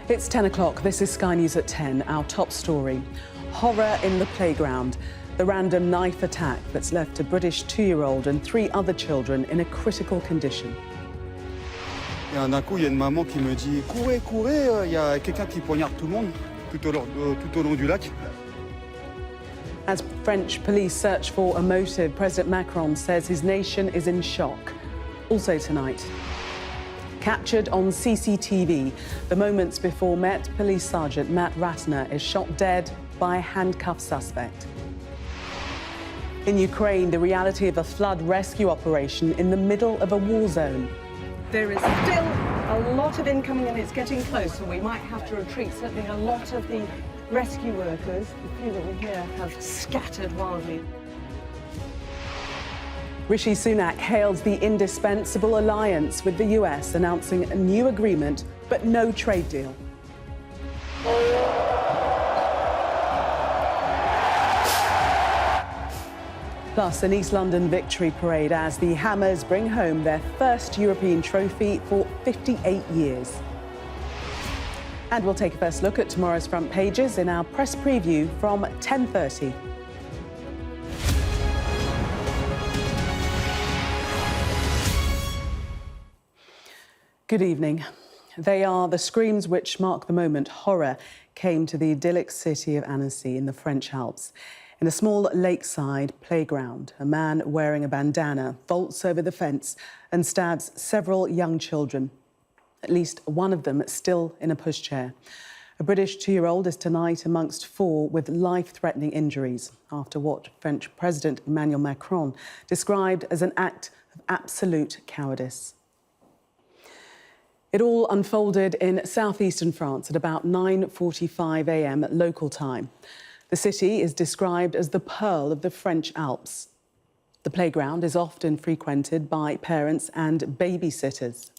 It's 10 o'clock. This is Sky News at 10. Our top story. Horror in the playground. The random knife attack that's left a British 2-year-old and 3 other children in a critical condition. D'un coup, il y a une maman qui me dit « Courez, courez, il y a quelqu'un qui poignarde tout le monde tout au long du lac ». As French police search for a motive, President Macron says his nation is in shock. Also tonight, captured on CCTV, the moments before Met Police Sergeant Matt Ratner is shot dead by a handcuffed suspect. In Ukraine, the reality of a flood rescue operation in the middle of a war zone. There is still a lot of incoming and it's getting closer. We might have to retreat. Certainly a lot of the rescue workers, the few that we hear, have scattered wildly. Rishi Sunak hails the indispensable alliance with the US, announcing a new agreement but no trade deal. Plus, an East London victory parade as the Hammers bring home their first European trophy for 58 years. And we'll take a first look at tomorrow's front pages in our press preview from 10:30. Good evening. They are the screams which mark the moment horror came to the idyllic city of Annecy in the French Alps. In a small lakeside playground, a man wearing a bandana vaults over the fence and stabs several young children. At least one of them still in a pushchair. A British 2-year-old is tonight amongst 4 with life-threatening injuries after what French President Emmanuel Macron described as an act of absolute cowardice. It all unfolded in southeastern France at about 9:45 a.m. local time. The city is described as the pearl of the French Alps. The playground is often frequented by parents and babysitters.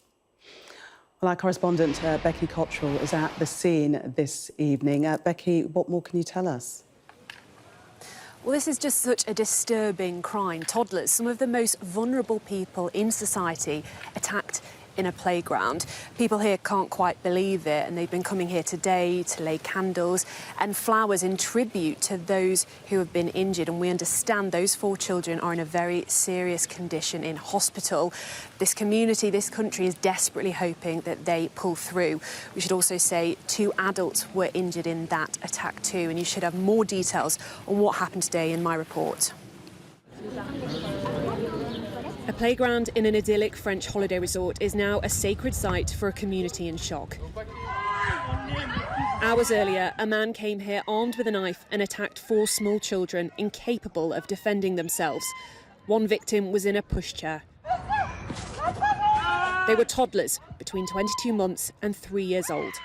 Well, our correspondent Becky Cottrell is at the scene this evening. Becky, what more can you tell us? Well, this is just such a disturbing crime. Toddlers, some of the most vulnerable people in society, attacked in a playground. People here can't quite believe it, and they've been coming here today to lay candles and flowers in tribute to those who have been injured. And we understand those 4 children are in a very serious condition in hospital. This community, this country is desperately hoping that they pull through. We should also say 2 adults were injured in that attack too, and you should have more details on what happened today in my report. A playground in an idyllic French holiday resort is now a sacred site for a community in shock. Hours earlier, a man came here armed with a knife and attacked 4 small children incapable of defending themselves. One victim was in a pushchair. They were toddlers between 22 months and 3 years old.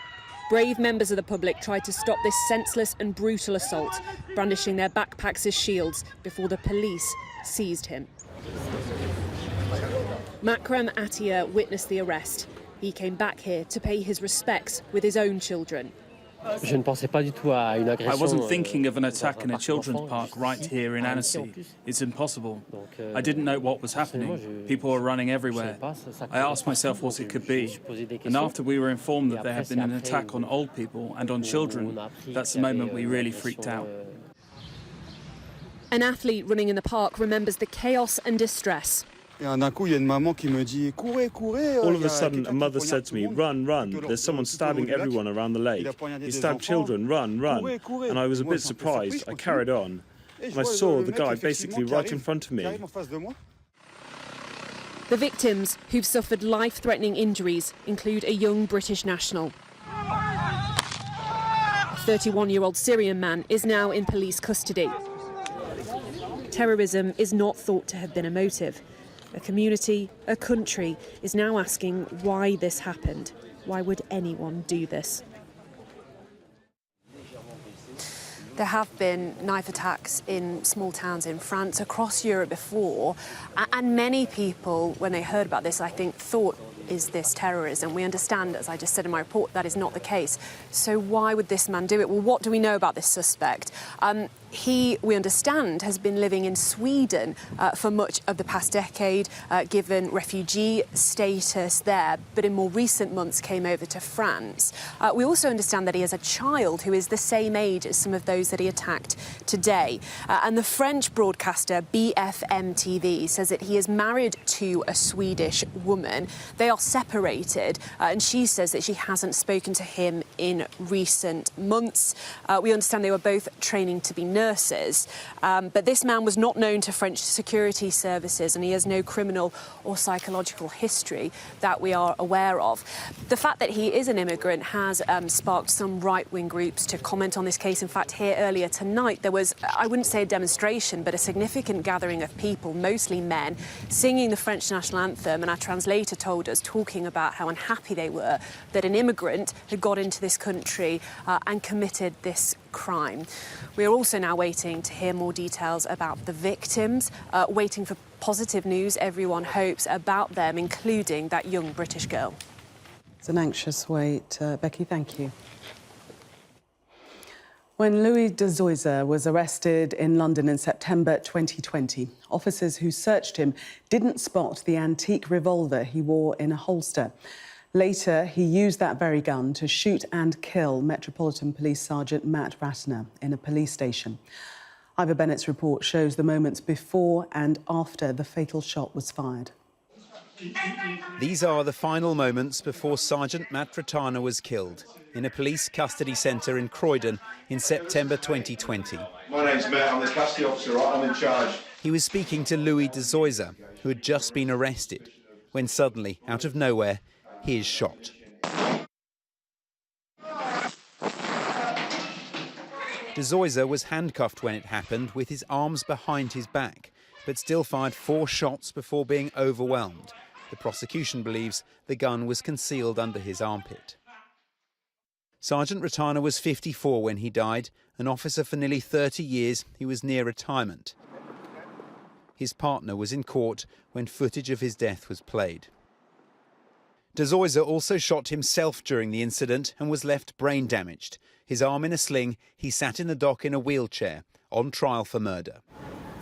Brave members of the public tried to stop this senseless and brutal assault, brandishing their backpacks as shields before the police seized him. Makram Attia witnessed the arrest. He came back here to pay his respects with his own children. I wasn't thinking of an attack in a children's park right here in Annecy. It's impossible. I didn't know what was happening. People were running everywhere. I asked myself what it could be. And after we were informed that there had been an attack on old people and on children, that's the moment we really freaked out. An athlete running in the park remembers the chaos and distress. All of a sudden, a mother said to me, "Run, run, there's someone stabbing everyone around the lake. He stabbed children, run, run." And I was a bit surprised. I carried on. And I saw the guy basically right in front of me. The victims who've suffered life-threatening injuries include a young British national. A 31-year-old Syrian man is now in police custody. Terrorism is not thought to have been a motive. A community, a country, is now asking why this happened. Why would anyone do this? There have been knife attacks in small towns in France, across Europe before, and many people, when they heard about this, I think, thought is this terrorism? We understand, as I just said in my report, that is not the case. So why would this man do it? Well, what do we know about this suspect? He, we understand, has been living in Sweden for much of the past decade, given refugee status there, but in more recent months came over to France. We also understand that he has a child who is the same age as some of those that he attacked today. And the French broadcaster BFM TV says that he is married to a Swedish woman. They are separated, and she says that she hasn't spoken to him in recent months. We understand they were both training to be nurses, but this man was not known to French security services, and he has no criminal or psychological history that we are aware of. The fact that he is an immigrant has sparked some right-wing groups to comment on this case. In fact, here earlier tonight there was, I wouldn't say a demonstration, but a significant gathering of people, mostly men, singing the French national anthem, and our translator told us, talking about how unhappy they were that an immigrant had got into this country and committed this crime. We are also now waiting to hear more details about the victims, waiting for positive news, everyone hopes, about them, including that young British girl. It's an anxious wait. Becky, thank you. When Louis de Zoysa was arrested in London in September 2020, officers who searched him didn't spot the antique revolver he wore in a holster. Later, he used that very gun to shoot and kill Metropolitan Police Sergeant Matt Ratner in a police station. Ivor Bennett's report shows the moments before and after the fatal shot was fired. These are the final moments before Sergeant Matt Ratner was killed in a police custody centre in Croydon in September 2020. My name's Matt, I'm the custody officer, I'm in charge. He was speaking to Louis de Zoysa, who had just been arrested, when suddenly, out of nowhere, he is shot. De Zoysa was handcuffed when it happened, with his arms behind his back, but still fired 4 shots before being overwhelmed. The prosecution believes the gun was concealed under his armpit. Sergeant Ratner was 54 when he died. An officer for nearly 30 years, he was near retirement. His partner was in court when footage of his death was played. De Zoysa also shot himself during the incident and was left brain damaged. His arm in a sling, he sat in the dock in a wheelchair, on trial for murder.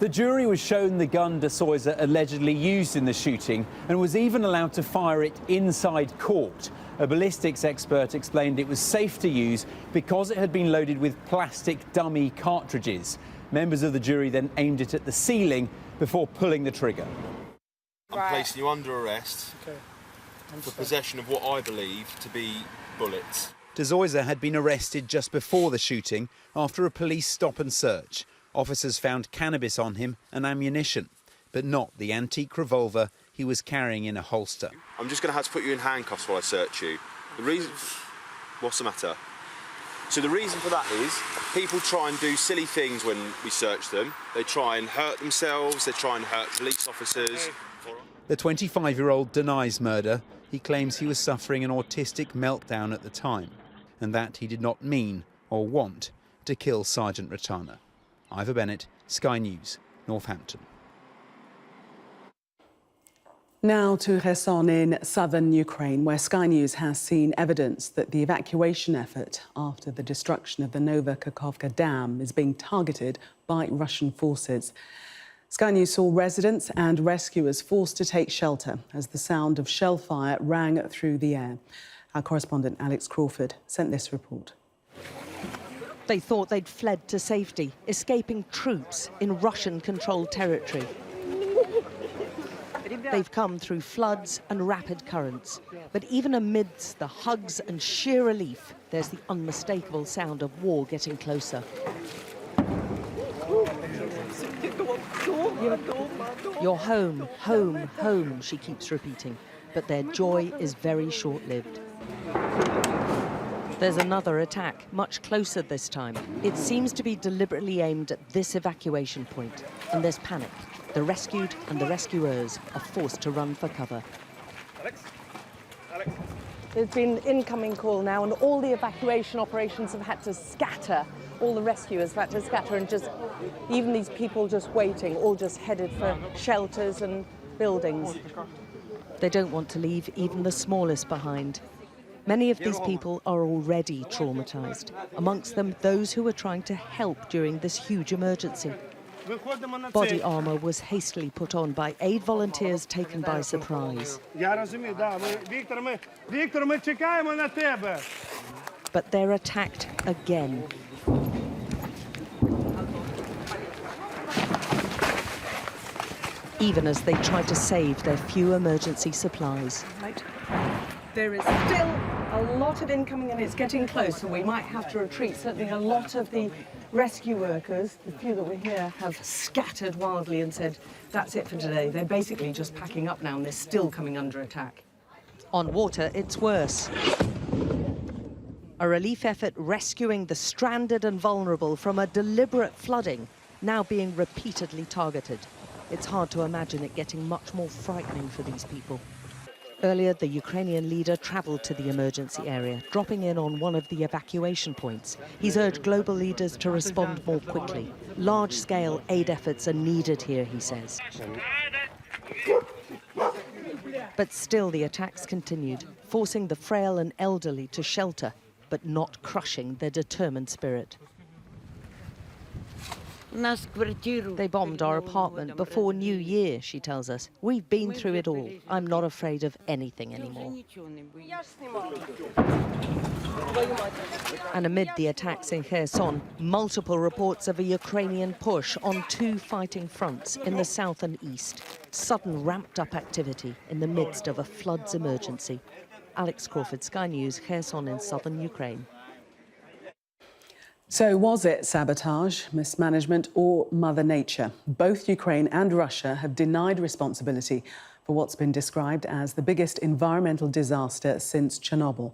The jury was shown the gun de Zoysa allegedly used in the shooting and was even allowed to fire it inside court. A ballistics expert explained it was safe to use because it had been loaded with plastic dummy cartridges. Members of the jury then aimed it at the ceiling before pulling the trigger. I'm placing you under arrest for possession of what I believe to be bullets. De Zoysa had been arrested just before the shooting after a police stop and search. Officers found cannabis on him and ammunition, but not the antique revolver he was carrying in a holster. I'm just going to have to put you in handcuffs while I search you. The reason... What's the matter? So the reason for that is people try and do silly things when we search them. They try and hurt themselves, they try and hurt police officers. The 25-year-old denies murder. He claims he was suffering an autistic meltdown at the time and that he did not mean or want to kill Sergeant Ratner. Ivor Bennett, Sky News, Northampton. Now to Kherson in southern Ukraine, where Sky News has seen evidence that the evacuation effort after the destruction of the Nova Kakhovka Dam is being targeted by Russian forces. Sky News saw residents and rescuers forced to take shelter as the sound of shell fire rang through the air. Our correspondent Alex Crawford sent this report. They thought they'd fled to safety, escaping troops in Russian-controlled territory. They've come through floods and rapid currents. But even amidst the hugs and sheer relief, there's the unmistakable sound of war getting closer. You're home, home, home, she keeps repeating. But their joy is very short-lived. There's another attack, much closer this time. It seems to be deliberately aimed at this evacuation point, and there's panic. The rescued and the rescuers are forced to run for cover. There's been an incoming call now, and all the evacuation operations have had to scatter. All the rescuers have had to scatter, and just even these people just waiting, all just headed for shelters and buildings. They don't want to leave even the smallest behind. Many of these people are already traumatised, amongst them those who were trying to help during this huge emergency. Body armour was hastily put on by aid volunteers taken by surprise. But they're attacked again. Even as they try to save their few emergency supplies. There is still a lot of incoming and it's getting close, so we might have to retreat. Certainly a lot of the rescue workers, the few that were here, have scattered wildly and said, that's it for today. They're basically just packing up now and they're still coming under attack. On water, it's worse. A relief effort rescuing the stranded and vulnerable from a deliberate flooding, now being repeatedly targeted. It's hard to imagine it getting much more frightening for these people. Earlier, the Ukrainian leader travelled to the emergency area, dropping in on one of the evacuation points. He's urged global leaders to respond more quickly. Large-scale aid efforts are needed here, he says. But still the attacks continued, forcing the frail and elderly to shelter, but not crushing their determined spirit. They bombed our apartment before New Year, she tells us. We've been through it all. I'm not afraid of anything anymore. And amid the attacks in Kherson, multiple reports of a Ukrainian push on two fighting fronts in the south and east. Sudden ramped-up activity in the midst of a floods emergency. Alex Crawford, Sky News, Kherson in southern Ukraine. So was it sabotage, mismanagement or Mother Nature? Both Ukraine and Russia have denied responsibility for what's been described as the biggest environmental disaster since Chernobyl.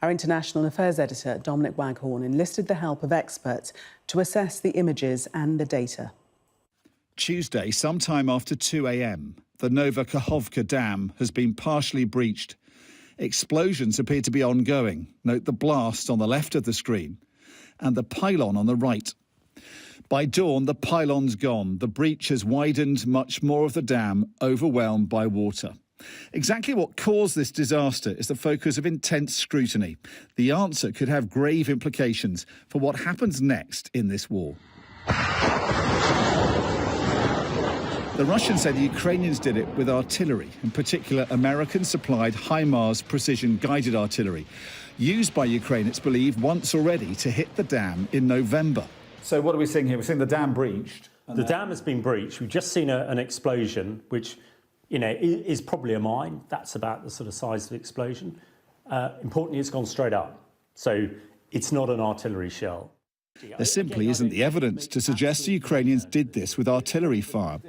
Our international affairs editor, Dominic Waghorn, enlisted the help of experts to assess the images and the data. Tuesday, sometime after 2 a.m, the Novakhovka Dam has been partially breached. Explosions appear to be ongoing. Note the blast on the left of the screen and the pylon on the right. By dawn, the pylon's gone. The breach has widened, much more of the dam overwhelmed by water. Exactly what caused this disaster is the focus of intense scrutiny. The answer could have grave implications for what happens next in this war. The Russians say the Ukrainians did it with artillery, in particular American-supplied HIMARS precision-guided artillery, used by Ukraine, it's believed, once already to hit the dam in November. So what are we seeing here? We're seeing the dam breached. The dam has been breached. We've just seen an explosion, which, you know, is probably a mine. That's about the sort of size of the explosion. Importantly, it's gone straight up. So it's not an artillery shell. There simply isn't the evidence to suggest the Ukrainians did this with artillery fire.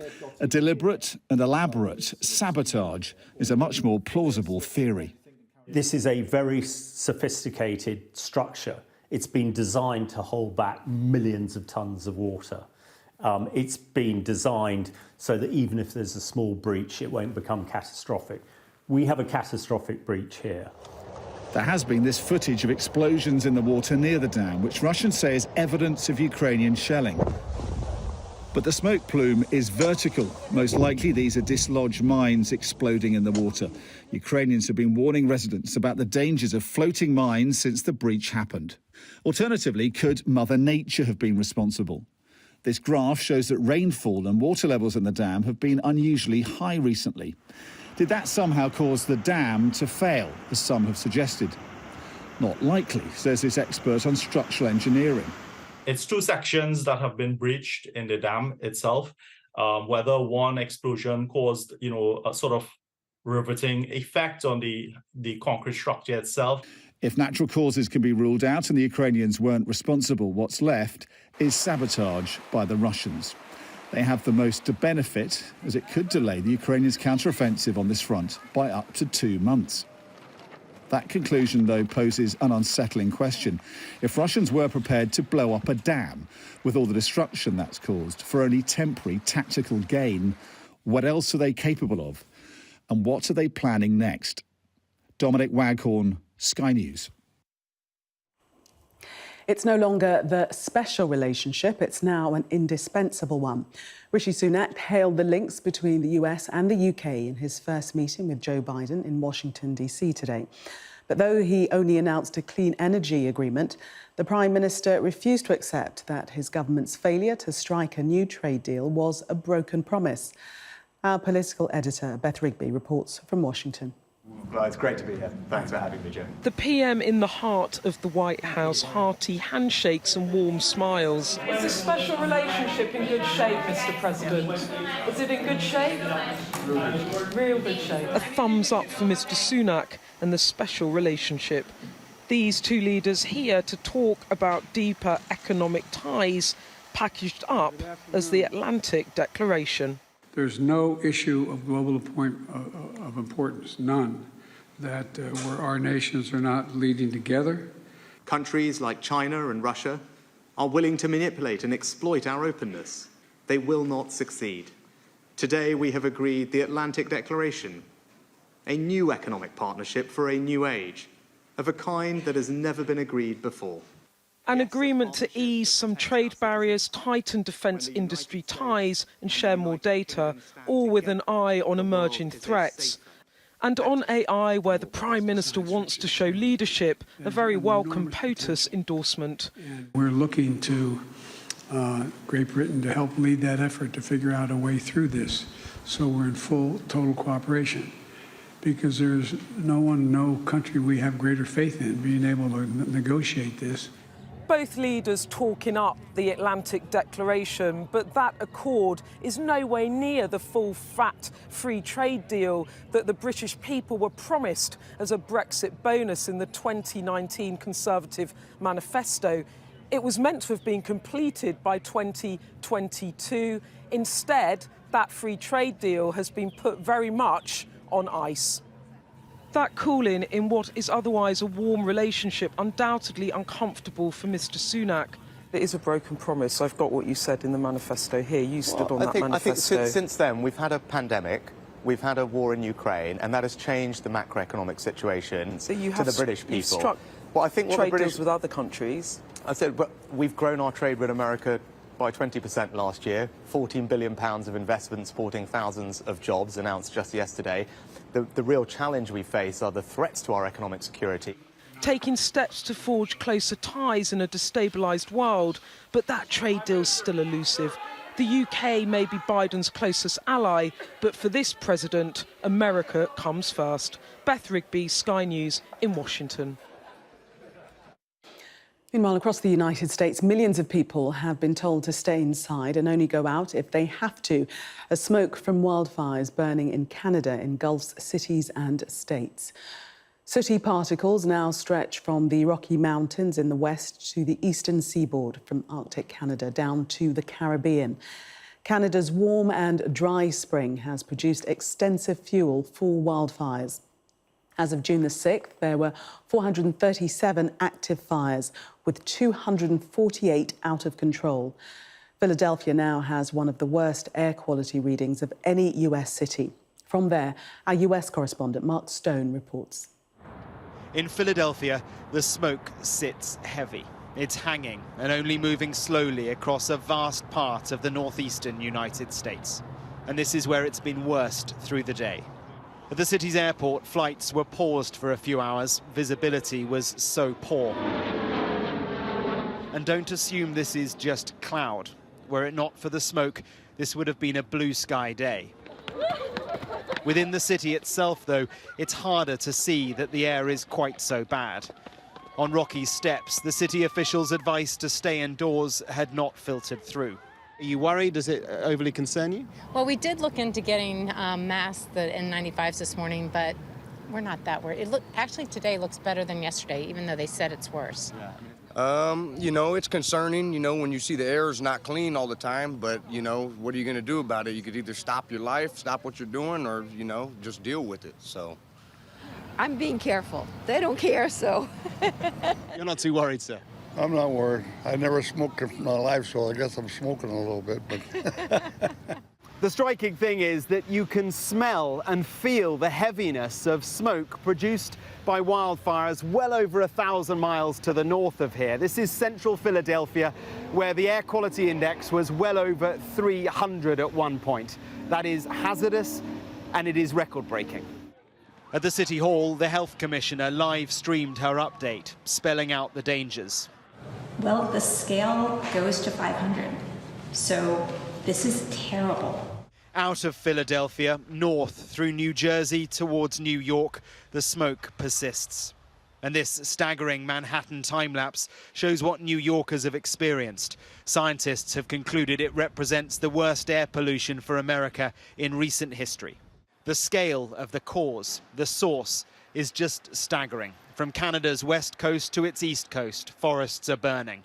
A deliberate and elaborate sabotage is a much more plausible theory. This is a very sophisticated structure. It's been designed to hold back millions of tons of water. It's been designed so that even if there's a small breach, it won't become catastrophic. We have a catastrophic breach here. There has been this footage of explosions in the water near the dam, which Russians say is evidence of Ukrainian shelling. But the smoke plume is vertical. Most likely these are dislodged mines exploding in the water. Ukrainians have been warning residents about the dangers of floating mines since the breach happened. Alternatively, could Mother Nature have been responsible? This graph shows that rainfall and water levels in the dam have been unusually high recently. Did that somehow cause the dam to fail, as some have suggested? Not likely, says this expert on structural engineering. It's two sections that have been breached in the dam itself. Whether one explosion caused, a sort of riveting effect on the concrete structure itself. If natural causes can be ruled out and the Ukrainians weren't responsible, what's left is sabotage by the Russians. They have the most to benefit, as it could delay the Ukrainians' counter-offensive on this front by up to 2 months. That conclusion, though, poses an unsettling question. If Russians were prepared to blow up a dam, with all the destruction that's caused, for only temporary tactical gain, what else are they capable of? And what are they planning next? Dominic Waghorn, Sky News. It's no longer the special relationship, it's now an indispensable one. Rishi Sunak hailed the links between the US and the UK in his first meeting with Joe Biden in Washington, D.C. today. But though he only announced a clean energy agreement, the Prime Minister refused to accept that his government's failure to strike a new trade deal was a broken promise. Our political editor, Beth Rigby, reports from Washington. Well, it's great to be here. Thanks for having me, Joe. The PM in the heart of the White House, hearty handshakes and warm smiles. Is this special relationship in good shape, Mr. President? Is it in good shape? Real good shape. A thumbs up for Mr. Sunak and the special relationship. These two leaders here to talk about deeper economic ties, packaged up as the Atlantic Declaration. There's no issue of global importance, none, that where our nations are not leading together. Countries like China and Russia are willing to manipulate and exploit our openness. They will not succeed. Today we have agreed the Atlantic Declaration, a new economic partnership for a new age, of a kind that has never been agreed before. An agreement to ease some trade barriers, tighten defence industry ties and share more data, all with an eye on emerging threats. And on AI, where the Prime Minister wants to show leadership, a very welcome POTUS endorsement. We're looking to Great Britain to help lead that effort to figure out a way through this. So we're in full, total cooperation. Because there's no country we have greater faith in being able to negotiate this. Both leaders talking up the Atlantic Declaration, but that accord is no way near the full fat free trade deal that the British people were promised as a Brexit bonus in the 2019 Conservative manifesto. It was meant to have been completed by 2022. Instead, that free trade deal has been put very much on ice. That cooling in what is otherwise a warm relationship, undoubtedly uncomfortable for Mr. Sunak. It is a broken promise. I've got what you said in the manifesto here. You stood on that manifesto. I think since then we've had a pandemic, we've had a war in Ukraine, and that has changed the macroeconomic situation to the British people. You've struck trade deals with other countries. I said we've grown our trade with America by 20% last year, £14 billion of investment supporting thousands of jobs announced just yesterday. The real challenge we face are the threats to our economic security. Taking steps to forge closer ties in a destabilised world, but that trade deal's still elusive. The UK may be Biden's closest ally, but for this president, America comes first. Beth Rigby, Sky News in Washington. Meanwhile, across the United States, millions of people have been told to stay inside and only go out if they have to, as smoke from wildfires burning in Canada engulfs cities and states. Sooty particles now stretch from the Rocky Mountains in the west to the eastern seaboard, from Arctic Canada down to the Caribbean. Canada's warm and dry spring has produced extensive fuel for wildfires. As of June the 6th, there were 437 active fires, with 248 out of control. Philadelphia now has one of the worst air quality readings of any US city. From there, our US correspondent Mark Stone reports. In Philadelphia, the smoke sits heavy. It's hanging and only moving slowly across a vast part of the northeastern United States. And this is where it's been worst through the day. At the city's airport, flights were paused for a few hours. Visibility was so poor. And don't assume this is just cloud. Were it not for the smoke, this would have been a blue sky day. Within the city itself, though, it's harder to see that the air is quite so bad. On Rocky steps, the city officials' advice to stay indoors had not filtered through. Are you worried? Does it overly concern you? Well, we did look into getting masks, the N95s this morning, but we're not that worried. Actually, today looks better than yesterday, even though they said it's worse. You know, it's concerning, you know, when you see the air is not clean all the time, but, you know, what are you going to do about it? You could either stop your life, stop what you're doing, or, you know, just deal with it, so. I'm being careful. They don't care, so. You're not too worried, sir? I'm not worried. I never smoked in my life, so I guess I'm smoking a little bit, but. The striking thing is that you can smell and feel the heaviness of smoke produced by wildfires well over 1,000 miles to the north of here. This is central Philadelphia, where the air quality index was well over 300 at one point. That is hazardous, and it is record-breaking. At the City Hall, the Health Commissioner live-streamed her update, spelling out the dangers. Well, the scale goes to 500, so this is terrible. Out of Philadelphia, north through New Jersey towards New York, the smoke persists. And this staggering Manhattan time-lapse shows what New Yorkers have experienced. Scientists have concluded it represents the worst air pollution for America in recent history. The scale of the cause, the source, is just staggering. From Canada's west coast to its east coast, forests are burning.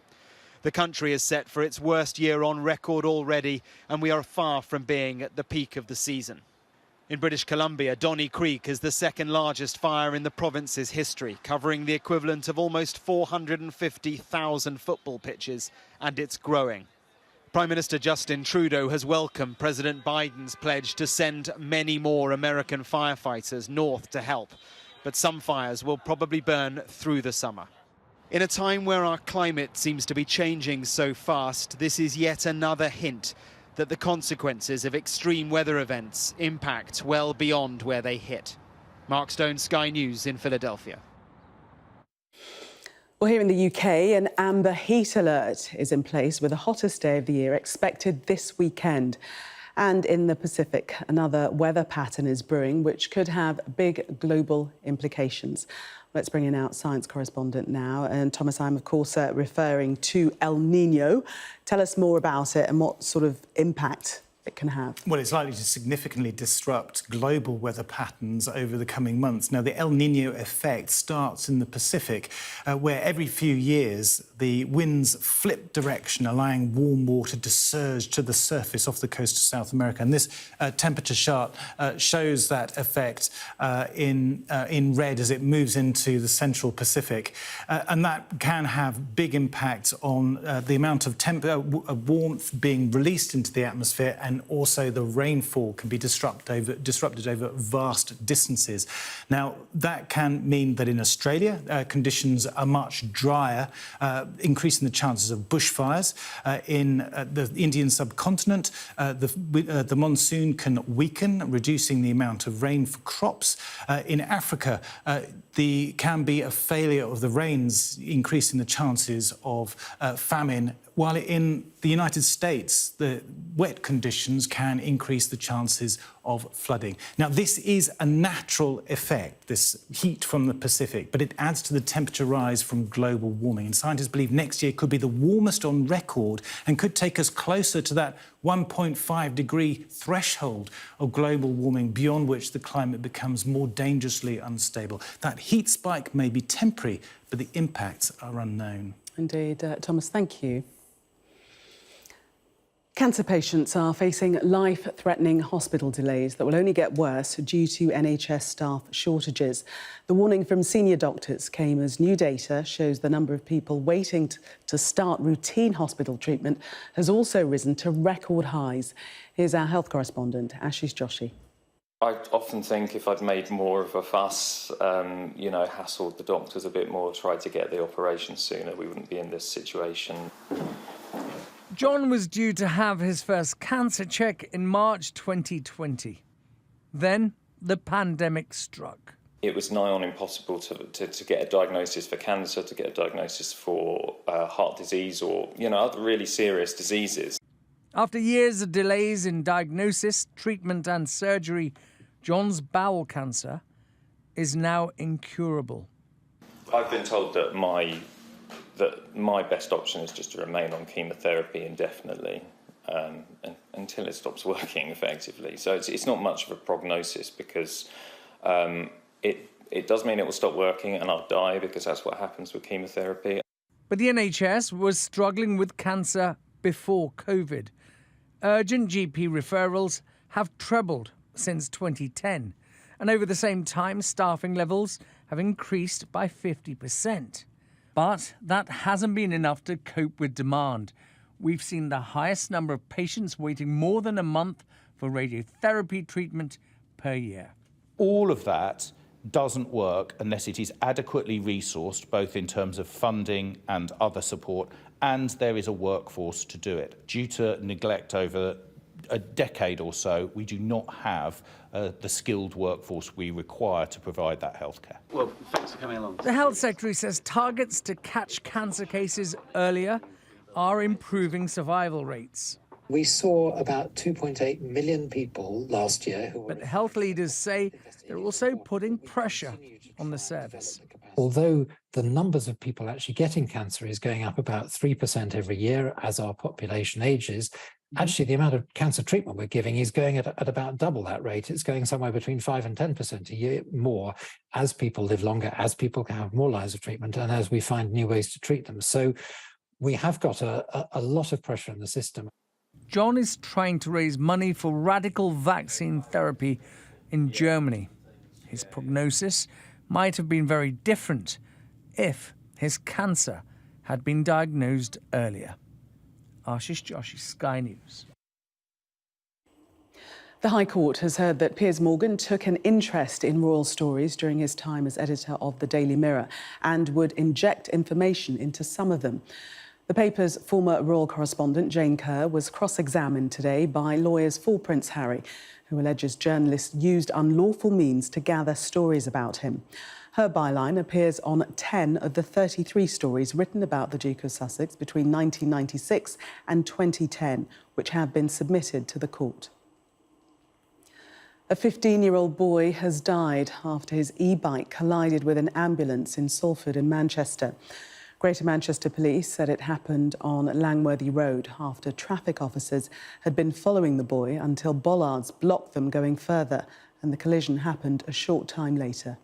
The country is set for its worst year on record already, and we are far from being at the peak of the season. In British Columbia, Donny Creek is the second largest fire in the province's history, covering the equivalent of almost 450,000 football pitches, and it's growing. Prime Minister Justin Trudeau has welcomed President Biden's pledge to send many more American firefighters north to help, but some fires will probably burn through the summer. In a time where our climate seems to be changing so fast, this is yet another hint that the consequences of extreme weather events impact well beyond where they hit. Mark Stone, Sky News in Philadelphia. Well, here in the UK, an amber heat alert is in place with the hottest day of the year expected this weekend. And in the Pacific, another weather pattern is brewing, which could have big global implications. Let's bring in our science correspondent now. And Thomas, I'm, of course, referring to El Nino. Tell us more about it and what sort of impact it can have. Well, it's likely to significantly disrupt global weather patterns over the coming months. Now, the El Nino effect starts in the Pacific, where every few years the winds flip direction, allowing warm water to surge to the surface off the coast of South America. And this temperature chart shows that effect in red as it moves into the central Pacific. And that can have big impact on the amount of warmth being released into the atmosphere, and also the rainfall can be disrupted over vast distances. Now, that can mean that in Australia, conditions are much drier, increasing the chances of bushfires. In the Indian subcontinent, the monsoon can weaken, reducing the amount of rain for crops. In Africa, there can be a failure of the rains, increasing the chances of famine, while in the United States, the wet conditions can increase the chances of flooding. Now, this is a natural effect, this heat from the Pacific, but it adds to the temperature rise from global warming. And scientists believe next year could be the warmest on record and could take us closer to that 1.5 degree threshold of global warming, beyond which the climate becomes more dangerously unstable. That heat spike may be temporary, but the impacts are unknown. Indeed. Thomas, thank you. Cancer patients are facing life-threatening hospital delays that will only get worse due to NHS staff shortages. The warning from senior doctors came as new data shows the number of people waiting to start routine hospital treatment has also risen to record highs. Here's our health correspondent, Ashish Joshi. I often think if I'd made more of a fuss, hassled the doctors a bit more, tried to get the operation sooner, we wouldn't be in this situation. John was due to have his first cancer check in March 2020. Then the pandemic struck. It was nigh on impossible to get a diagnosis for cancer, to get a diagnosis for heart disease or, other really serious diseases. After years of delays in diagnosis, treatment and surgery, John's bowel cancer is now incurable. I've been told that my best option is just to remain on chemotherapy indefinitely until it stops working effectively. So it's not much of a prognosis because it does mean it will stop working and I'll die, because that's what happens with chemotherapy. But the NHS was struggling with cancer before COVID. Urgent GP referrals have trebled since 2010. And over the same time, staffing levels have increased by 50%. But that hasn't been enough to cope with demand. We've seen the highest number of patients waiting more than a month for radiotherapy treatment per year. All of that doesn't work unless it is adequately resourced, both in terms of funding and other support, and there is a workforce to do it. Due to neglect over a decade or so, we do not have the skilled workforce we require to provide that healthcare. Well, thanks for coming along. The Health Secretary says targets to catch cancer cases earlier are improving survival rates. We saw about 2.8 million people last year who were... But health leaders say they're also putting pressure on the service. Although the numbers of people actually getting cancer is going up about 3% every year as our population ages, actually the amount of cancer treatment we're giving is going at about double that rate. It's going somewhere between 5 and 10% a year more as people live longer, as people can have more lines of treatment, and as we find new ways to treat them. So we have got a lot of pressure in the system. John is trying to raise money for radical vaccine therapy in Germany. His prognosis might have been very different if his cancer had been diagnosed earlier. Ashish Joshi, Sky News. The High Court has heard that Piers Morgan took an interest in royal stories during his time as editor of the Daily Mirror and would inject information into some of them. The paper's former royal correspondent, Jane Kerr, was cross-examined today by lawyers for Prince Harry, who alleges journalists used unlawful means to gather stories about him. Her byline appears on 10 of the 33 stories written about the Duke of Sussex between 1996 and 2010, which have been submitted to the court. A 15-year-old boy has died after his e-bike collided with an ambulance in Salford in Manchester. Greater Manchester Police said it happened on Langworthy Road after traffic officers had been following the boy until bollards blocked them going further, and the collision happened a short time later.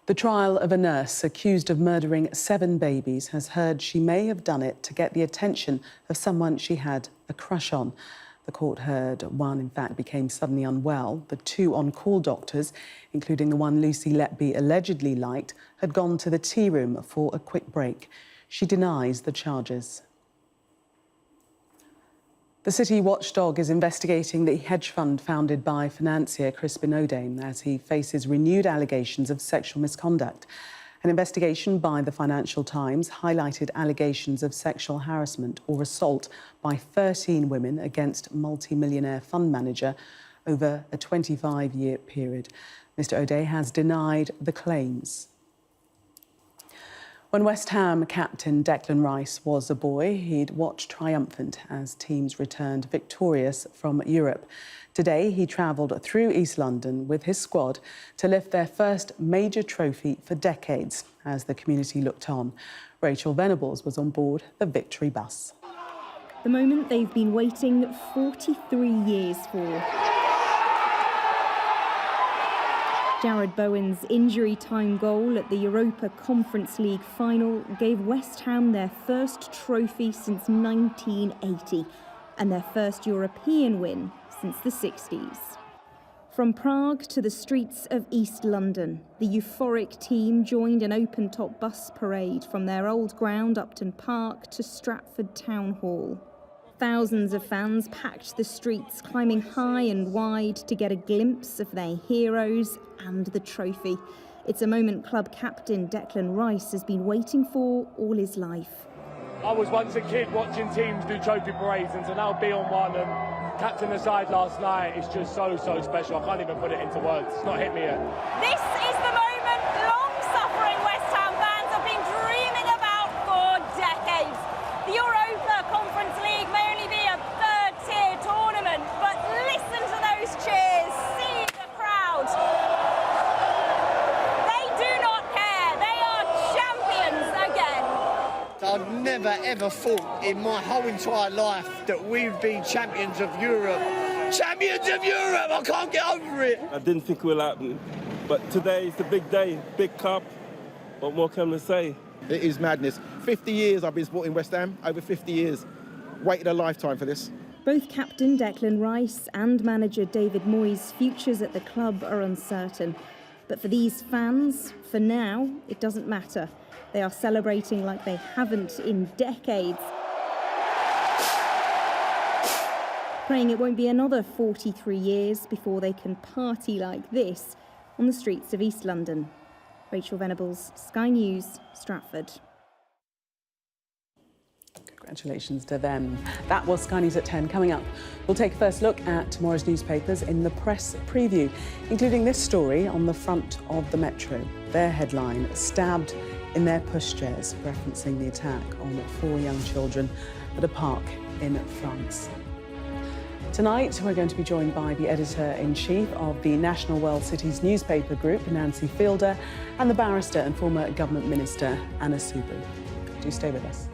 The trial of a nurse accused of murdering 7 babies has heard she may have done it to get the attention of someone she had a crush on. The court heard one, in fact, became suddenly unwell. The 2 on-call doctors, including the one Lucy Letby allegedly liked, had gone to the tea room for a quick break. She denies the charges. The city watchdog is investigating the hedge fund founded by financier Crispin O'Dane as he faces renewed allegations of sexual misconduct. An investigation by the Financial Times highlighted allegations of sexual harassment or assault by 13 women against multi-millionaire fund manager over a 25-year period. Mr O'Dea has denied the claims. When West Ham captain Declan Rice was a boy, he'd watch triumphant as teams returned victorious from Europe. Today, he travelled through East London with his squad to lift their first major trophy for decades as the community looked on. Rachel Venables was on board the Victory bus. The moment they've been waiting 43 years for. Jared Bowen's injury time goal at the Europa Conference League final gave West Ham their first trophy since 1980 and their first European win since the 60s. From Prague to the streets of East London, the euphoric team joined an open-top bus parade from their old ground Upton Park to Stratford Town Hall. Thousands of fans packed the streets, climbing high and wide to get a glimpse of their heroes and the trophy. It's a moment club captain Declan Rice has been waiting for all his life. I was once a kid watching teams do trophy parades, and to now be on one and captain the side last night is just so special. I can't even put it into words. It's not hit me yet. This is the moment long-suffering West Ham fans have been dreaming about for decades. The Europa Conference League may only be a third-tier tournament, but listen to those cheers. See the crowd. They do not care. They are champions again. I've never ever thought in my whole entire life that we'd be champions of Europe. Champions of Europe! I can't get over it! I didn't think it would happen, but today is the big day, big cup. What more can I say? It is madness. 50 years I've been supporting West Ham, over 50 years. Waited a lifetime for this. Both captain Declan Rice and manager David Moyes' futures at the club are uncertain. But for these fans, for now, it doesn't matter. They are celebrating like they haven't in decades. praying it won't be another 43 years before they can party like this on the streets of East London. Rachel Venables, Sky News, Stratford. Congratulations to them. That was Sky News at 10. Coming up, we'll take a first look at tomorrow's newspapers in the press preview, including this story on the front of the Metro. Their headline, stabbed in their pushchairs, referencing the attack on 4 young children at a park in France. Tonight, we're going to be joined by the editor-in-chief of the National World Cities newspaper group, Nancy Fielder, and the barrister and former government minister, Annecy. Do stay with us.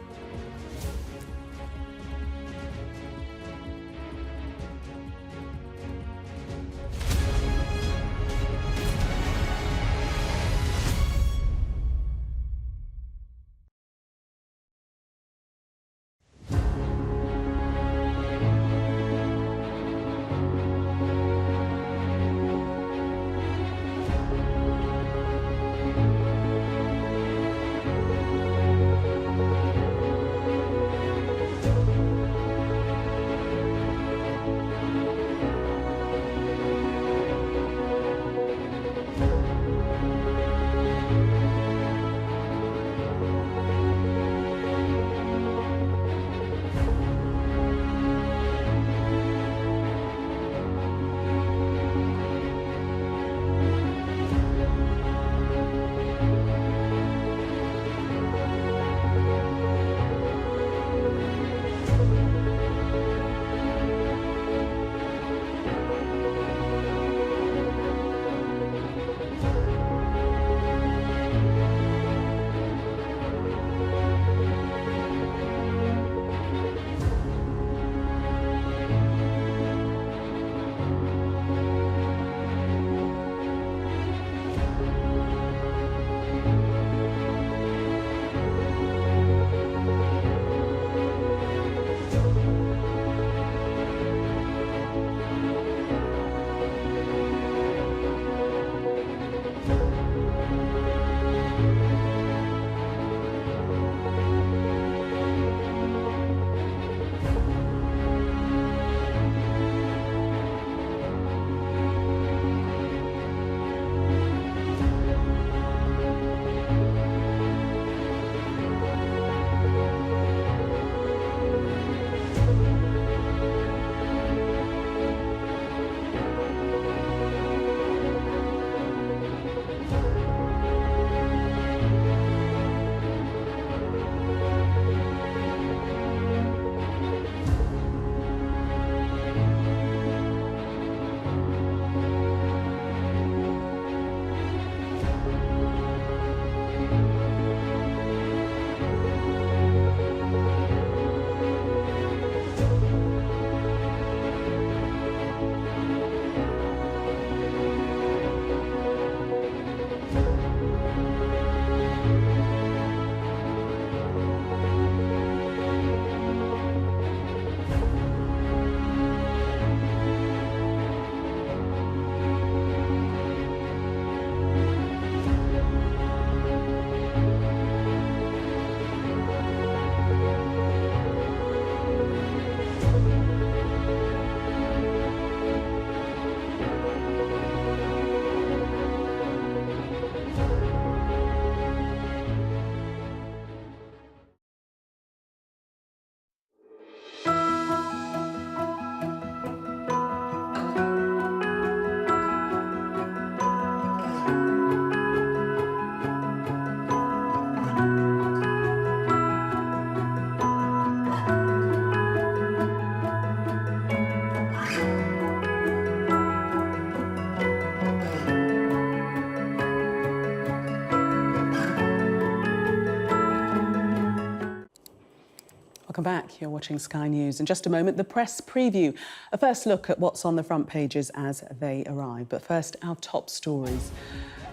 Welcome back. You're watching Sky News. In just a moment, the press preview. A first look at what's on the front pages as they arrive. But first, our top stories.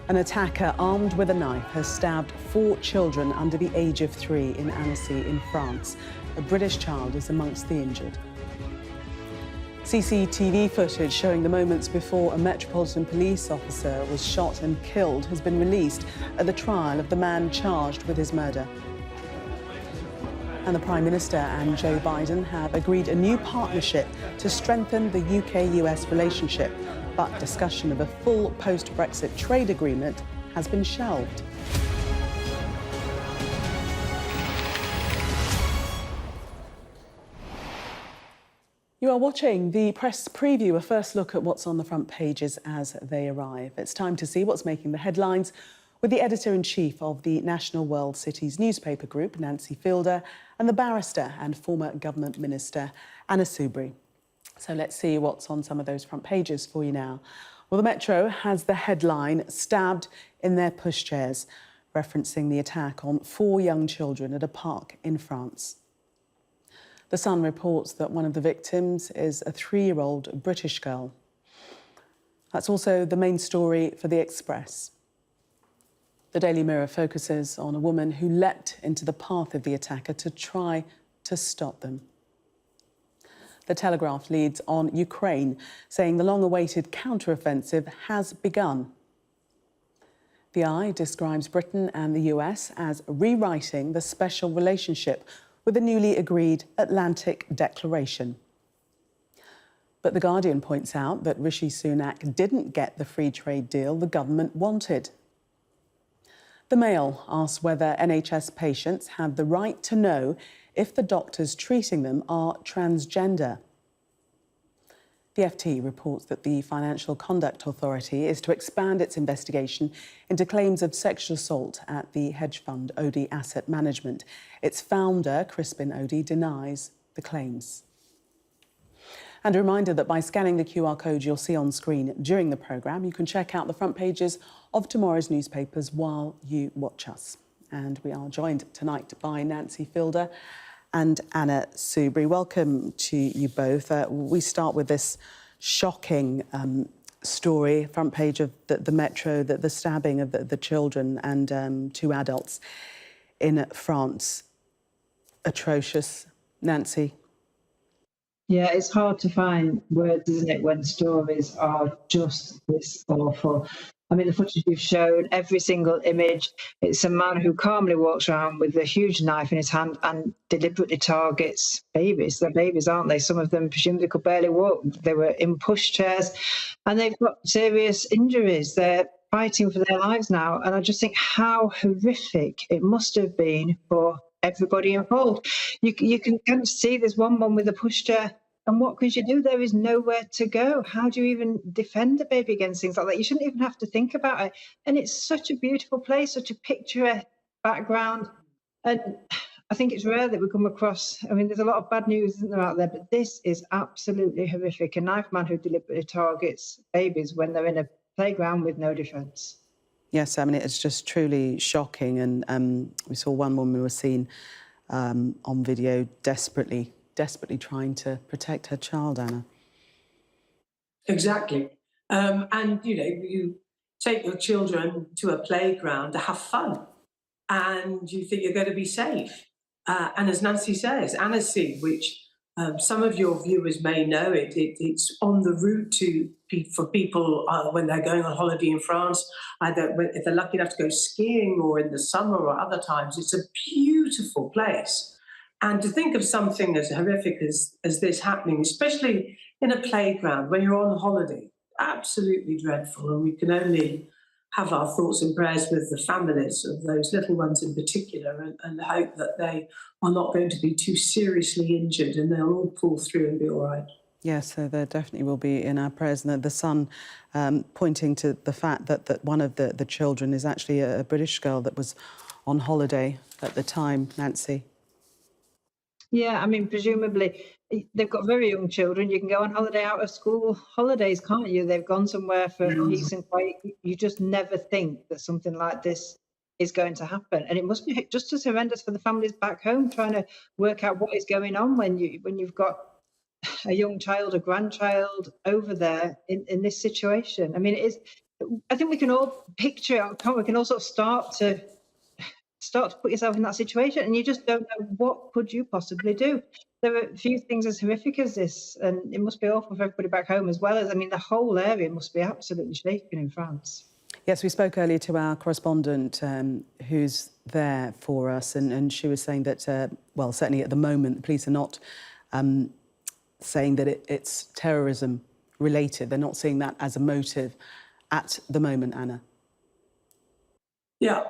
An attacker armed with a knife has stabbed 4 children under the age of 3 in Annecy in France. A British child is amongst the injured. CCTV footage showing the moments before a Metropolitan Police officer was shot and killed has been released at the trial of the man charged with his murder. And the Prime Minister and Joe Biden have agreed a new partnership to strengthen the UK-US relationship. But discussion of a full post-Brexit trade agreement has been shelved. You are watching the press preview, a first look at what's on the front pages as they arrive. It's time to see what's making the headlines with the editor-in-chief of the National World Cities newspaper group, Nancy Fielder, and the barrister and former government minister, Annecy. So let's see what's on some of those front pages for you now. Well, the Metro has the headline, "Stabbed in their pushchairs," referencing the attack on 4 young children at a park in France. The Sun reports that one of the victims is a 3-year-old British girl. That's also the main story for The Express. The Daily Mirror focuses on a woman who leapt into the path of the attacker to try to stop them. The Telegraph leads on Ukraine, saying the long-awaited counter-offensive has begun. The Eye describes Britain and the US as rewriting the special relationship with the newly agreed Atlantic Declaration. But The Guardian points out that Rishi Sunak didn't get the free trade deal the government wanted. The Mail asks whether NHS patients have the right to know if the doctors treating them are transgender. The FT reports that the Financial Conduct Authority is to expand its investigation into claims of sexual assault at the hedge fund Odey Asset Management. Its founder, Crispin Odey, denies the claims. And a reminder that by scanning the QR code you'll see on screen during the programme, you can check out the front pages of tomorrow's newspapers while you watch us. And we are joined tonight by Nancy Fielder and Anna Soubry. Welcome to you both. We start with this shocking story, front page of the Metro, the stabbing of the children and 2 adults in France. Atrocious. Nancy? Yeah, it's hard to find words, isn't it, when stories are just this awful. I mean, the footage you've shown, every single image, it's a man who calmly walks around with a huge knife in his hand and deliberately targets babies. They're babies, aren't they? Some of them presumably could barely walk. They were in pushchairs and they've got serious injuries. They're fighting for their lives now. And I just think how horrific it must have been for everybody involved. You can kind of see there's one with a pushchair. And what could you do? There is nowhere to go. How do you even defend a baby against things like that? You shouldn't even have to think about it. And it's such a beautiful place, such a picturesque background. And I think it's rare that we come across, I mean, there's a lot of bad news, isn't there, out there, but this is absolutely horrific. A knife man who deliberately targets babies when they're in a playground with no defence. Yes, I mean, it's just truly shocking. And we saw one woman who was seen on video desperately trying to protect her child, Anna. Exactly. And, you know, you take your children to a playground to have fun and you think you're going to be safe. And as Nancy says, Annecy, which some of your viewers may know, it's on the route for people when they're going on holiday in France, either if they're lucky enough to go skiing or in the summer or other times. It's a beautiful place. And to think of something as horrific as this happening, especially in a playground when you're on holiday, absolutely dreadful. And we can only have our thoughts and prayers with the families of those little ones in particular and hope that they are not going to be too seriously injured and they'll all pull through and be all right. Yes, so there definitely will be in our prayers. And the Sun pointing to the fact that one of the children is actually a British girl that was on holiday at the time, Nancy. Yeah, I mean, presumably they've got very young children. You can go on holiday out of school holidays, can't you? They've gone somewhere for peace and quiet. You just never think that something like this is going to happen. And it must be just as horrendous for the families back home trying to work out what is going on when you've got a young child, a grandchild over there in this situation. I mean, I think we can all picture it. We can all sort of start to put yourself in that situation, and you just don't know what could you possibly do. There are a few things as horrific as this, and it must be awful for everybody back home as well as, I mean, the whole area must be absolutely shaken in France. Yes, we spoke earlier to our correspondent who's there for us, and she was saying that, well, certainly at the moment, the police are not saying that it's terrorism related. They're not seeing that as a motive at the moment, Anna. Yeah.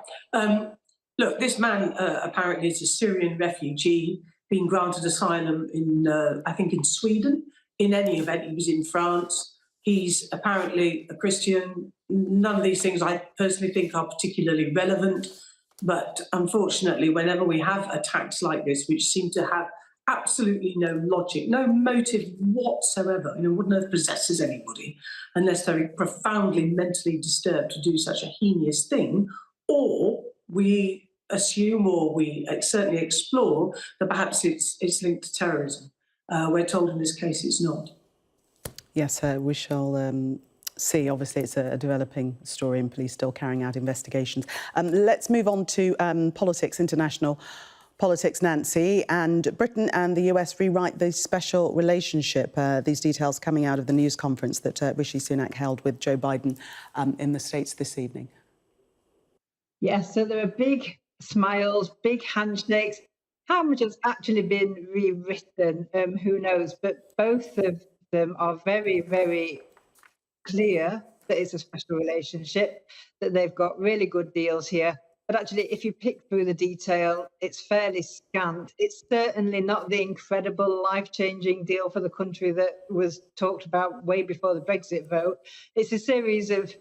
Look, this man apparently is a Syrian refugee being granted asylum in, I think, in Sweden. In any event, he was in France. He's apparently a Christian. None of these things I personally think are particularly relevant. But unfortunately, whenever we have attacks like this, which seem to have absolutely no logic, no motive whatsoever, what on earth possesses anybody unless they're profoundly mentally disturbed to do such a heinous thing, or we assume, or we certainly explore that perhaps it's linked to terrorism. We're told in this case it's not. Yes, we shall see. Obviously, it's a developing story and police still carrying out investigations. Let's move on to politics, international politics, Nancy. And Britain and the US rewrite the special relationship. These details coming out of the news conference that Rishi Sunak held with Joe Biden in the States this evening. Yes, so there are big smiles, big handshakes. How much has actually been rewritten? Who knows? But both of them are very, very clear that it's a special relationship, that they've got really good deals here. But actually, if you pick through the detail, it's fairly scant. It's certainly not the incredible, life-changing deal for the country that was talked about way before the Brexit vote. It's a series of,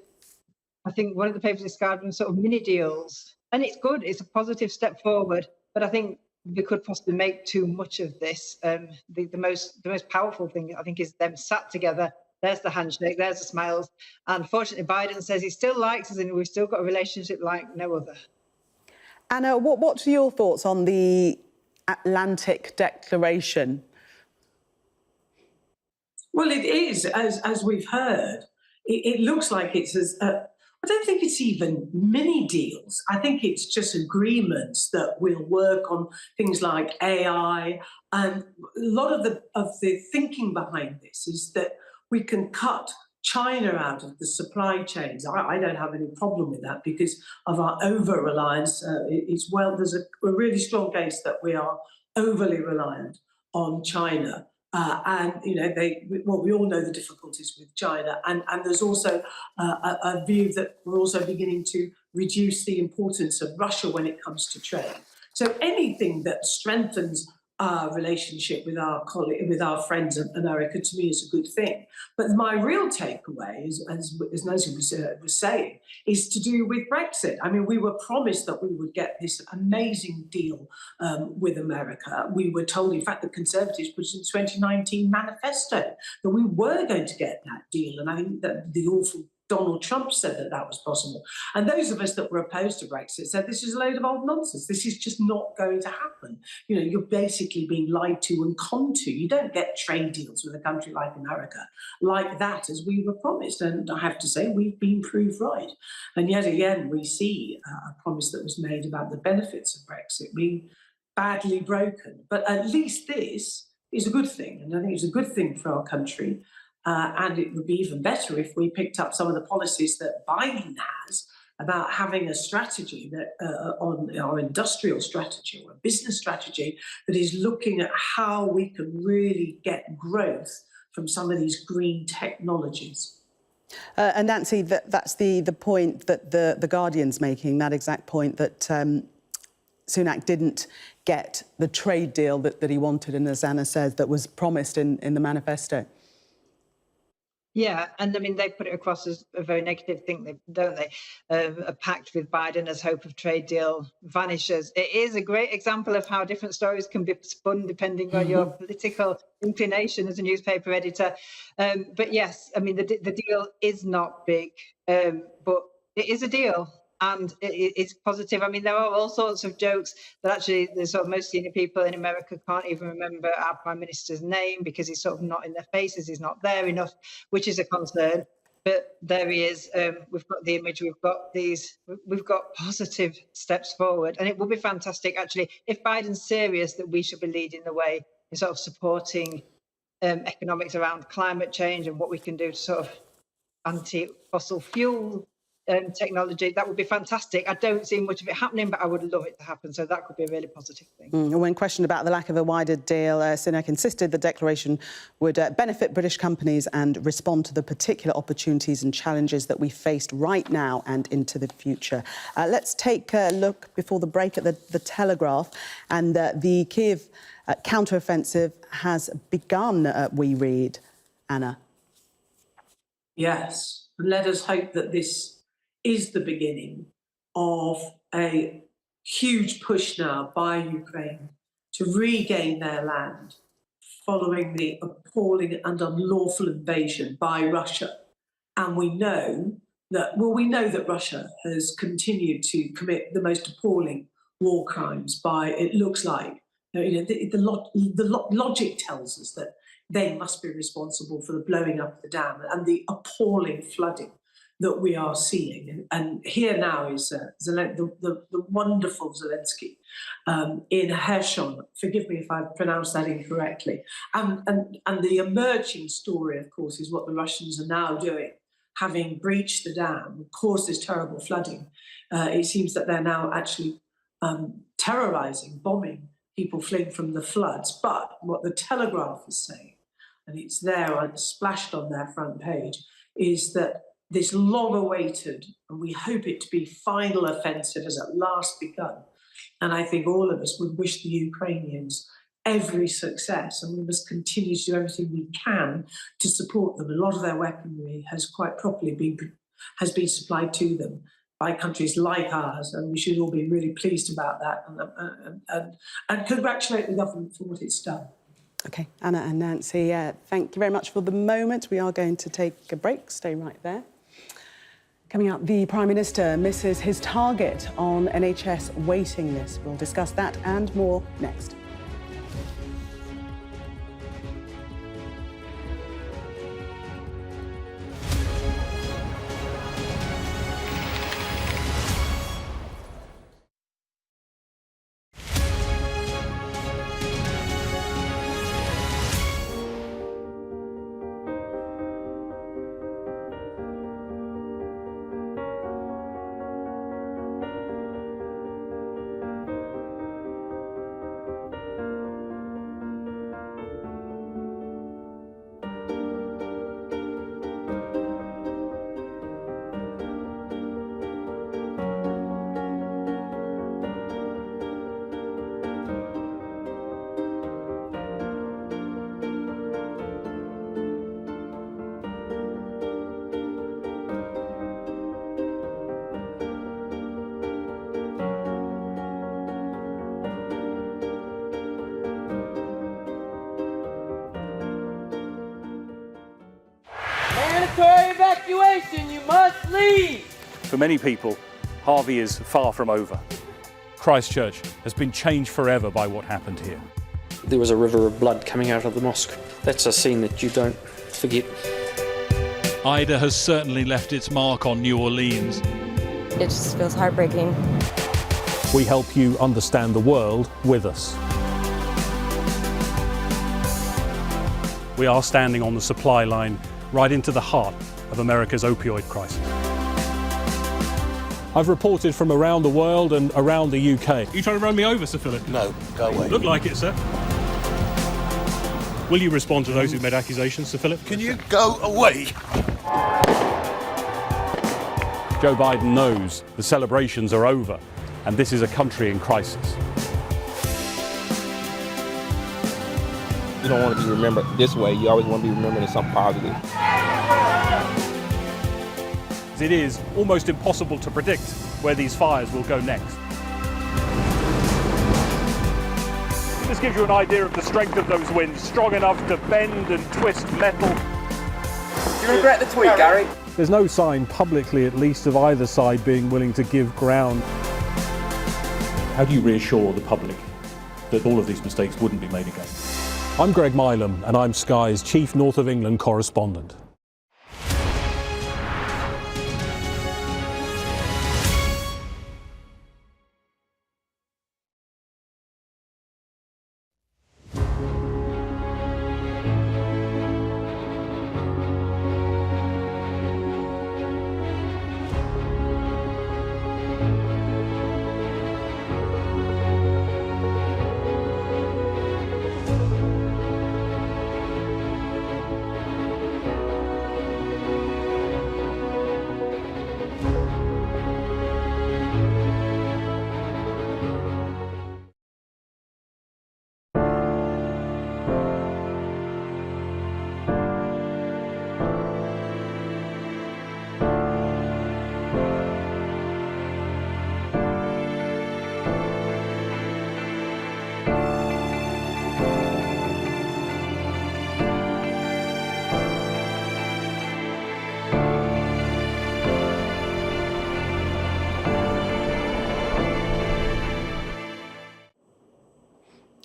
I think one of the papers described them sort of mini deals. And it's good, it's a positive step forward. But I think we could possibly make too much of this. The most powerful thing, I think, is them sat together. There's the handshake, there's the smiles. And fortunately, Biden says he still likes us and we've still got a relationship like no other. Anna, what are your thoughts on the Atlantic Declaration? Well, it is, as we've heard, it looks like it's I don't think it's even mini deals. I think it's just agreements that will work on things like AI. And a lot of the thinking behind this is that we can cut China out of the supply chains. I don't have any problem with that because of our over-reliance. There's a really strong case that we are overly reliant on China. And we all know the difficulties with China, and there's also a view that we're also beginning to reduce the importance of Russia when it comes to trade. So anything that strengthens our relationship with our friends in America, to me, is a good thing. But my real takeaway, as Nancy was saying, is to do with Brexit. I mean, we were promised that we would get this amazing deal with America. We were told, in fact, the Conservatives put in the 2019 manifesto that we were going to get that deal. And I think that the awful Donald Trump said that that was possible. And those of us that were opposed to Brexit said this is a load of old nonsense. This is just not going to happen. You're basically being lied to and conned to. You don't get trade deals with a country like America like that, as we were promised. And I have to say, we've been proved right. And yet again, we see a promise that was made about the benefits of Brexit being badly broken. But at least this is a good thing. And I think it's a good thing for our country. And it would be even better if we picked up some of the policies that Biden has about having a strategy that on our industrial strategy or a business strategy that is looking at how we can really get growth from some of these green technologies. And Nancy, that's the point that the Guardian's making, that exact point that Sunak didn't get the trade deal that he wanted, and as Anna says, that was promised in the manifesto. Yeah, and I mean, they put it across as a very negative thing, don't they? A pact with Biden as hope of trade deal vanishes. It is a great example of how different stories can be spun depending on your political inclination as a newspaper editor. But yes, I mean, the deal is not big, but it is a deal. And it's positive. I mean, there are all sorts of jokes that actually the sort of most senior people in America can't even remember our Prime Minister's name because he's sort of not in their faces, he's not there enough, which is a concern. But there he is. We've got the image, we've got positive steps forward. And it would be fantastic, actually, if Biden's serious that we should be leading the way in sort of supporting economics around climate change and what we can do to sort of anti-fossil fuel technology, that would be fantastic. I don't see much of it happening, but I would love it to happen. So that could be a really positive thing. When questioned about the lack of a wider deal, Sunak insisted the declaration would benefit British companies and respond to the particular opportunities and challenges that we faced right now and into the future. Let's take a look before the break at the Telegraph, and the Kiev counter-offensive has begun, we read. Anna. Yes, let us hope that this is the beginning of a huge push now by Ukraine to regain their land following the appalling and unlawful invasion by Russia. And we know that Russia has continued to commit the most appalling war crimes by, it looks like, the logic tells us that they must be responsible for the blowing up of the dam and the appalling flooding that we are seeing. And here now is the wonderful Zelensky in Kherson. Forgive me if I pronounced that incorrectly. And the emerging story, of course, is what the Russians are now doing, having breached the dam, caused this terrible flooding. It seems that they're now actually terrorising, bombing people fleeing from the floods. But what the Telegraph is saying, and it's there, splashed on their front page, is that this long-awaited, and we hope it to be final offensive, has at last begun. And I think all of us would wish the Ukrainians every success, and we must continue to do everything we can to support them. A lot of their weaponry has quite properly been supplied to them by countries like ours, and we should all be really pleased about that and congratulate the government for what it's done. OK, Anna and Nancy, thank you very much for the moment. We are going to take a break. Stay right there. Coming up, the Prime Minister misses his target on NHS waiting list. We'll discuss that and more next. Mandatory evacuation, you must leave! For many people, Harvey is far from over. Christchurch has been changed forever by what happened here. There was a river of blood coming out of the mosque. That's a scene that you don't forget. Ida has certainly left its mark on New Orleans. It just feels heartbreaking. We help you understand the world with us. We are standing on the supply line right into the heart of America's opioid crisis. I've reported from around the world and around the UK. Are you trying to run me over, Sir Philip? No, go away. Look like it, sir. Will you respond to those who've made accusations, Sir Philip? Can you go away? Joe Biden knows the celebrations are over, and this is a country in crisis. You don't want to be remembered this way. You always want to be remembered as something positive. It is almost impossible to predict where these fires will go next. This gives you an idea of the strength of those winds, strong enough to bend and twist metal. You regret the tweet, Gary? There's no sign, publicly at least, of either side being willing to give ground. How do you reassure the public that all of these mistakes wouldn't be made again? I'm Greg Milam, and I'm Sky's Chief North of England correspondent.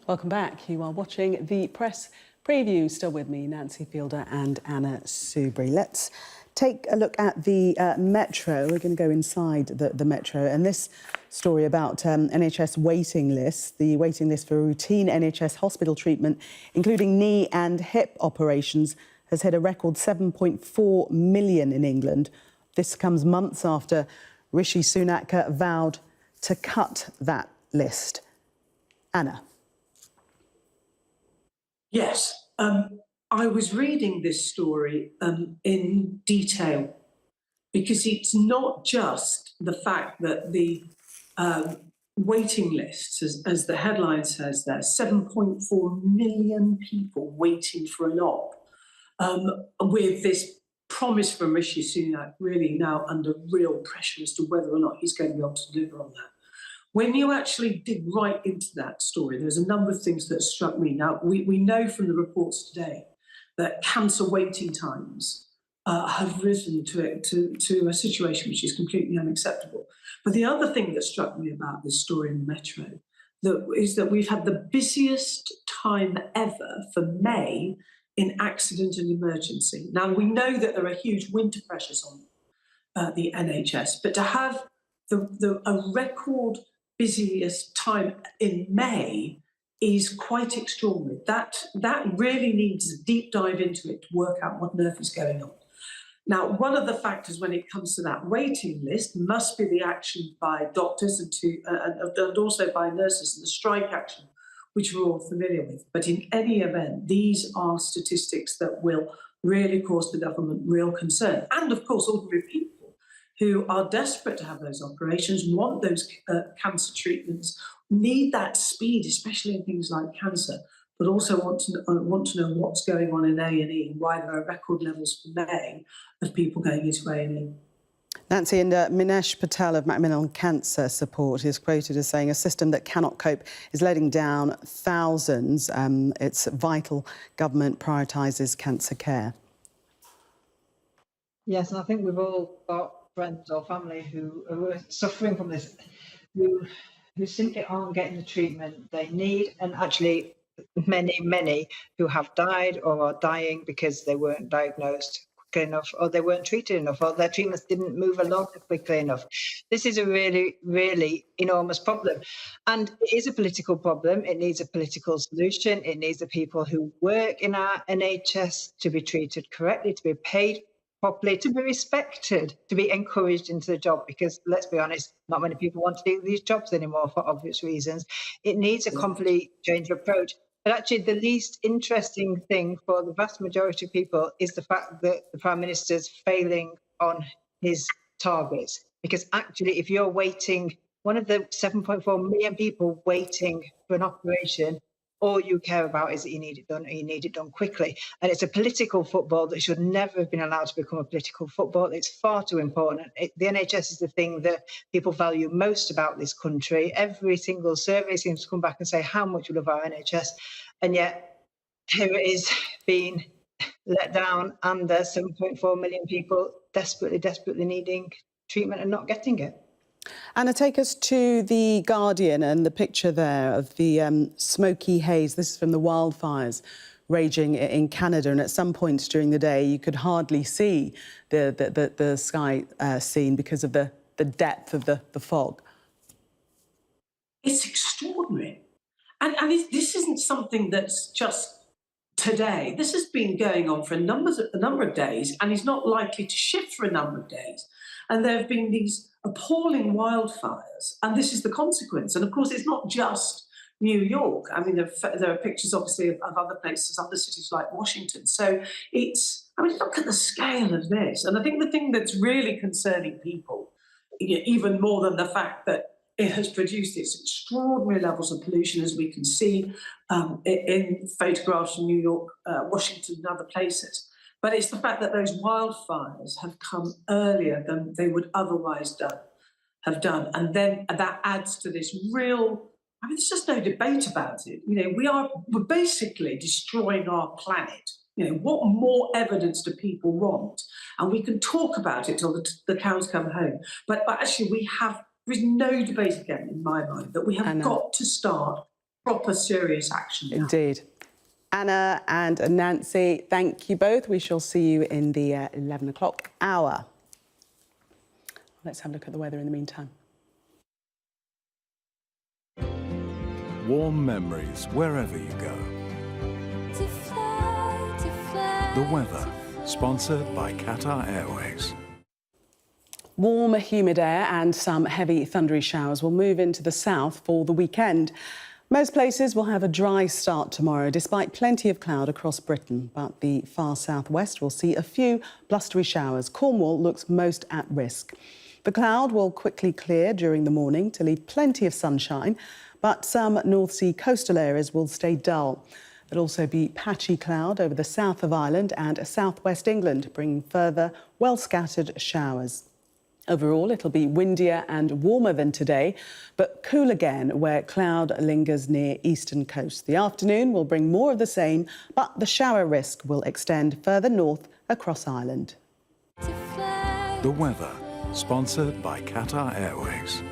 Welcome back. You are watching the press preview. Still with me, Nancy Fielder and Anna Soubry. Let's take a look at the Metro. We're going to go inside the Metro. And this story about NHS waiting lists, the waiting list for routine NHS hospital treatment, including knee and hip operations, has hit a record 7.4 million in England. This comes months after Rishi Sunak vowed to cut that list. Anna. Yes, I was reading this story in detail because it's not just the fact that the waiting lists, as the headline says there, 7.4 million people waiting for an op, with this promise from Rishi Sunak really now under real pressure as to whether or not he's going to be able to deliver on that. When you actually dig right into that story, there's a number of things that struck me. Now, we know from the reports today that cancer waiting times have risen to a situation which is completely unacceptable. But the other thing that struck me about this story in the Metro is that we've had the busiest time ever for May in accident and emergency. Now, we know that there are huge winter pressures on the NHS, but to have a record busiest time in May is quite extraordinary. That really needs a deep dive into it to work out what on earth is going on. Now, one of the factors when it comes to that waiting list must be the action by doctors and also by nurses and the strike action, which we're all familiar with. But in any event, these are statistics that will really cause the government real concern. And of course, ordinary people who are desperate to have those operations, want those cancer treatments, need that speed, especially in things like cancer, but also want to know what's going on in A&E and why there are record levels for May of people going into A&E. Nancy, and Minesh Patel of Macmillan Cancer Support is quoted as saying a system that cannot cope is letting down thousands. It's vital government prioritises cancer care. Yes, and I think we've all got friends or family who are suffering from this, who simply aren't getting the treatment they need, and actually many who have died or are dying because they weren't diagnosed quickly enough, or they weren't treated enough, or their treatments didn't move along quickly enough. This is a really enormous problem, and it is a political problem. It needs a political solution. It needs the people who work in our NHS to be treated correctly, to be paid properly, to be respected, to be encouraged into the job, because let's be honest, not many people want to do these jobs anymore for obvious reasons. It needs a complete change of approach. But actually, the least interesting thing for the vast majority of people is the fact that the Prime Minister's failing on his targets. Because actually, if you're waiting, one of the 7.4 million people waiting for an operation, all you care about is that you need it done, and you need it done quickly. And it's a political football that should never have been allowed to become a political football. It's far too important. The NHS is the thing that people value most about this country. Every single survey seems to come back and say how much we love our NHS. And yet, here it is being let down, and there's 7.4 million people desperately needing treatment and not getting it. Anna, take us to The Guardian and the picture there of the smoky haze. This is from the wildfires raging in Canada, and at some points during the day you could hardly see the sky scene because of the depth of the fog. It's extraordinary. And this isn't something that's just today. This has been going on for a number of days, and is not likely to shift for a number of days. And there have been these appalling wildfires, and this is the consequence. And of course, it's not just New York. I mean, there are pictures, obviously, of other places, other cities like Washington. So look at the scale of this. And I think the thing that's really concerning people, even more than the fact that it has produced these extraordinary levels of pollution, as we can see in photographs from New York, Washington, and other places. But it's the fact that those wildfires have come earlier than they would otherwise have done. And then that adds to this real, there's just no debate about it. We're basically destroying our planet. What more evidence do people want? And we can talk about it till the cows come home. But actually there is no debate again, in my mind, that we have got to start proper serious action now. Indeed. Anna and Nancy, thank you both. We shall see you in the 11 o'clock hour. Let's have a look at the weather in the meantime. Warm memories wherever you go. The weather, sponsored by Qatar Airways. Warm, humid air and some heavy thundery showers will move into the south for the weekend. Most places will have a dry start tomorrow, despite plenty of cloud across Britain. But the far southwest will see a few blustery showers. Cornwall looks most at risk. The cloud will quickly clear during the morning to leave plenty of sunshine, but some North Sea coastal areas will stay dull. There'll also be patchy cloud over the south of Ireland and southwest England, bringing further well-scattered showers. Overall, it'll be windier and warmer than today, but cool again where cloud lingers near eastern coast. The afternoon will bring more of the same, but the shower risk will extend further north across Ireland. The weather, sponsored by Qatar Airways.